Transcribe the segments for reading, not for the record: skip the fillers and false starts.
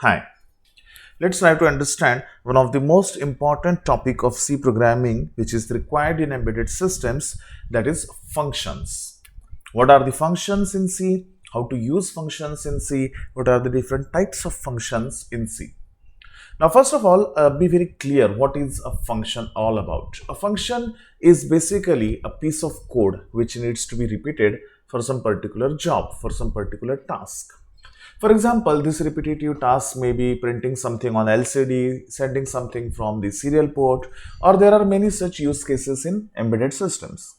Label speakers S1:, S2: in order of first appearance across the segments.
S1: Hi, let's try to understand one of the most important topic of C programming which is required in embedded systems, that is functions. What are the functions in C? How to use functions in C? What are the different types of functions in C? Now, first of all, be very clear what is a function all about. A function is basically a piece of code which needs to be repeated for some particular job, for some particular task. For example, this repetitive task may be printing something on LCD, sending something from the serial port, or there are many such use cases in embedded systems.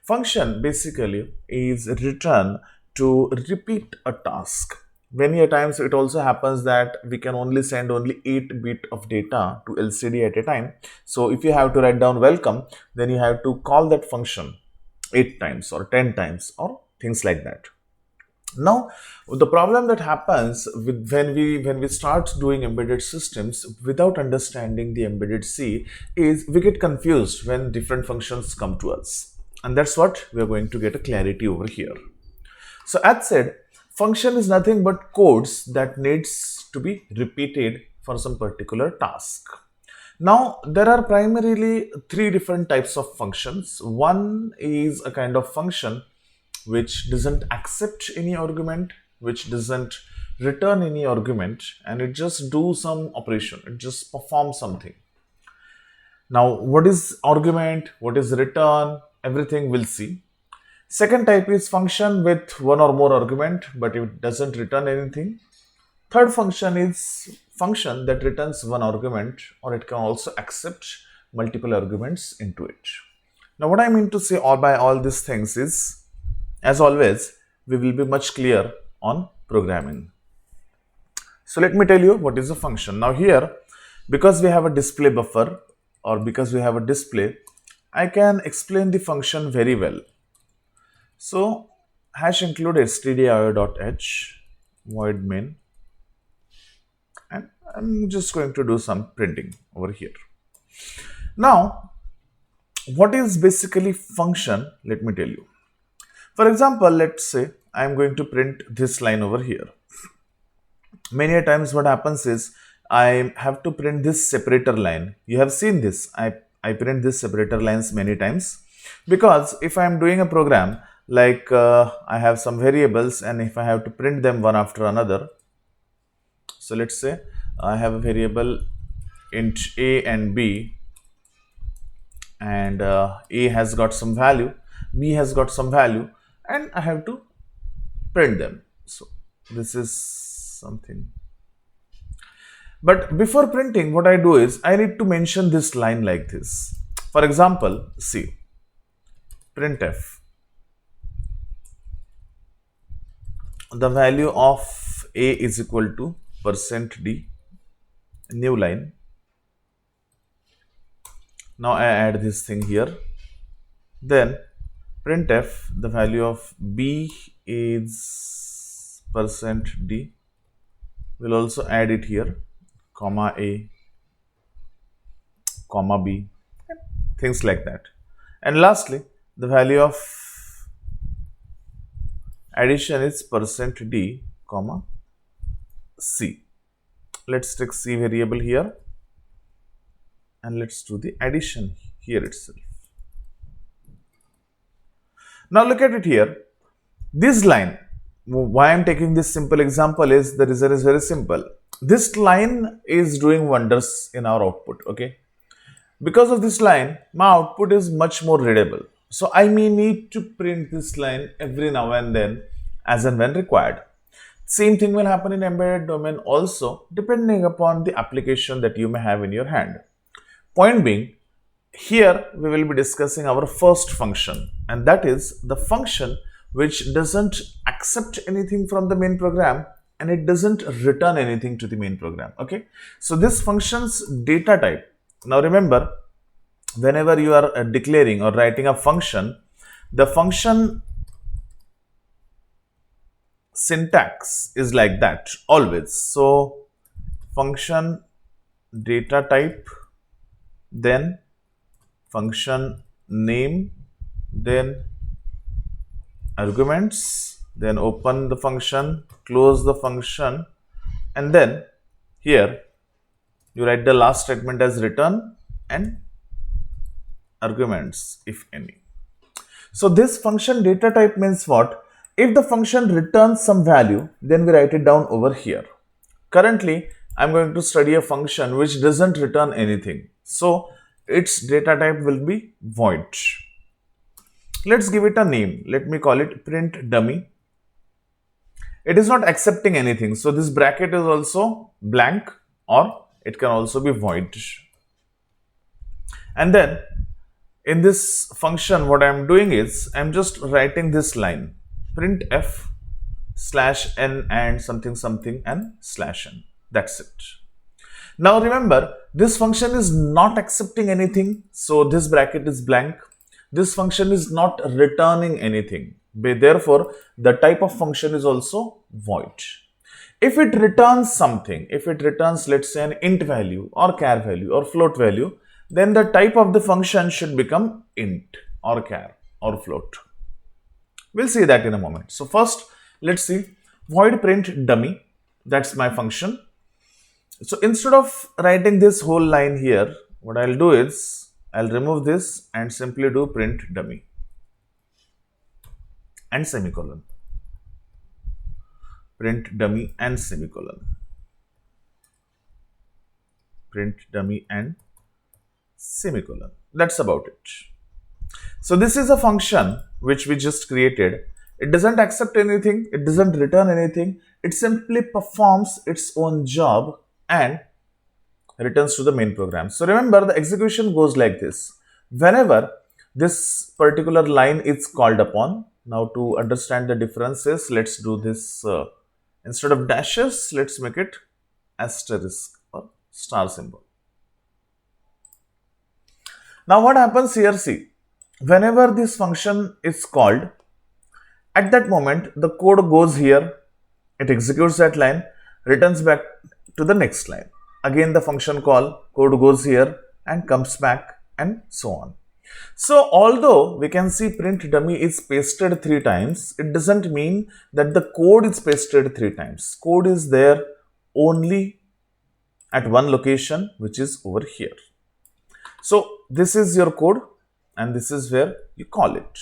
S1: Function basically is return to repeat a task. Many a times it also happens that we can only send only 8 bit of data to LCD at a time. So if you have to write down welcome, then you have to call that function 8 times or 10 times or things like that. Now, the problem that happens with when we start doing embedded systems without understanding the embedded C is we get confused when different functions come to us, and that's what we are going to get a clarity over here. So, as said, function is nothing but codes that needs to be repeated for some particular task. Now, there are primarily three different types of functions. One is a kind of function which doesn't accept any argument, which doesn't return any argument, and it just do some operation, it just performs something. Now, what is argument, what is return, everything we'll see. Second type is function with one or more argument, but it doesn't return anything. Third function is function that returns one argument, or it can also accept multiple arguments into it. Now, what I mean to say all by all these things is, as always, we will be much clear on programming. So let me tell you what is a function. Now here, because we have a display buffer or because we have a display, I can explain the function very well. So hash include stdio.h void main, and I'm just going to do some printing over here. Now, what is basically function? Let me tell you. For example, let's say I am going to print this line over here. Many a times what happens is I have to print this separator line. You have seen this. I print this separator lines many times because if I am doing a program like I have some variables and if I have to print them one after another. So let's say I have a variable int a and b, and a has got some value, b has got some value, and I have to print them. So this is something. But before printing, what I do is I need to mention this line like this. For example, see, printf, the value of a is equal to %d, new line. Now I add this thing here. Then printf, the value of b is %d, we'll also add it here, comma a, comma b, things like that. And lastly, the value of addition is %d, comma c. Let's take c variable here and let's do the addition here itself. Now look at it here. This line, why I'm taking this simple example is the reason is very simple. This line is doing wonders in our output, okay? Because of this line, my output is much more readable. So I may need to print this line every now and then as and when required. Same thing will happen in embedded domain also, depending upon the application that you may have in your hand. Point being, here we will be discussing our first function, and that is the function which doesn't accept anything from the main program and it doesn't return anything to the main program. Okay, so this function's data type. Now remember, whenever you are declaring or writing a function, the function syntax is like that always. So function data type, then function name, then arguments, then open the function, close the function, and then Here you write the last statement as return and arguments if any. So this function data type means what? If the function returns some value, then we write it down over here. Currently, I'm going to study a function which doesn't return anything. So its data type will be void. Let's give it a name. Let me call it print dummy. It is not accepting anything. So this bracket is also blank, or it can also be void. And then in this function, what I am doing is I am just writing this line, printf /n and something something and /n. That's it. Now remember, this function is not accepting anything, so this bracket is blank. This function is not returning anything. Therefore, the type of function is also void. If it returns something, if it returns, let's say, an int value or char value or float value, then the type of the function should become int or char or float. We'll see that in a moment. So first, let's see void print dummy. That's my function. So instead of writing this whole line here, what I'll do is I'll remove this and simply do print dummy and semicolon. Print dummy and semicolon. Print dummy and semicolon. That's about it. So this is a function which we just created. It doesn't accept anything. It doesn't return anything. It simply performs its own job and returns to the main program. So remember, the execution goes like this. Whenever this particular line is called upon, now to understand the differences, let's do this. Instead of dashes, let's make it asterisk or star symbol. Now what happens here, see, whenever this function is called, at that moment the code goes here, it executes that line, returns back to the next line. Again the function call, code goes here and comes back and so on. So although we can see print dummy is pasted 3 times, it doesn't mean that the code is pasted 3 times. Code is there only at one location, which is over here. So this is your code and this is where you call it.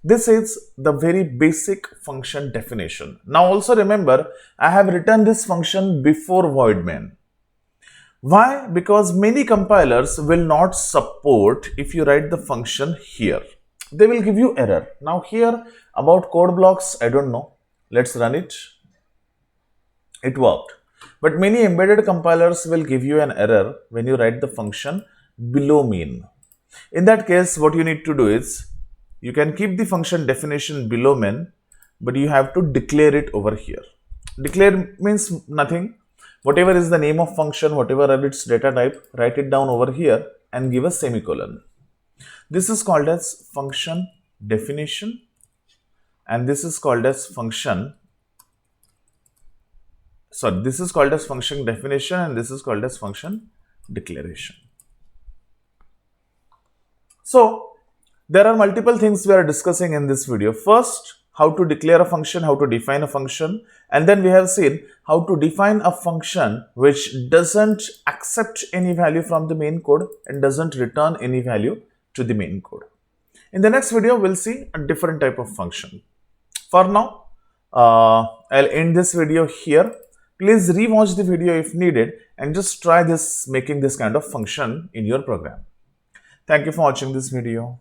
S1: This is the very basic function definition. Now also remember, I have written this function before void main. Why? Because many compilers will not support if you write the function here. They will give you error. Now here about code blocks, I don't know. Let's run it. It worked. But many embedded compilers will give you an error when you write the function below main. In that case, what you need to do is, you can keep the function definition below main, but you have to declare it over here. Declare means nothing. Whatever is the name of function, whatever are its data type, write it down over here and give a semicolon. This is called as function definition and this is called as function. This is called as function definition and this is called as function declaration. So there are multiple things we are discussing in this video. First, how to declare a function, how to define a function, and then we have seen how to define a function which doesn't accept any value from the main code and doesn't return any value to the main code. In the next video, we'll see a different type of function. For now, I'll end this video here. Please rewatch the video if needed and just try making this kind of function in your program. Thank you for watching this video.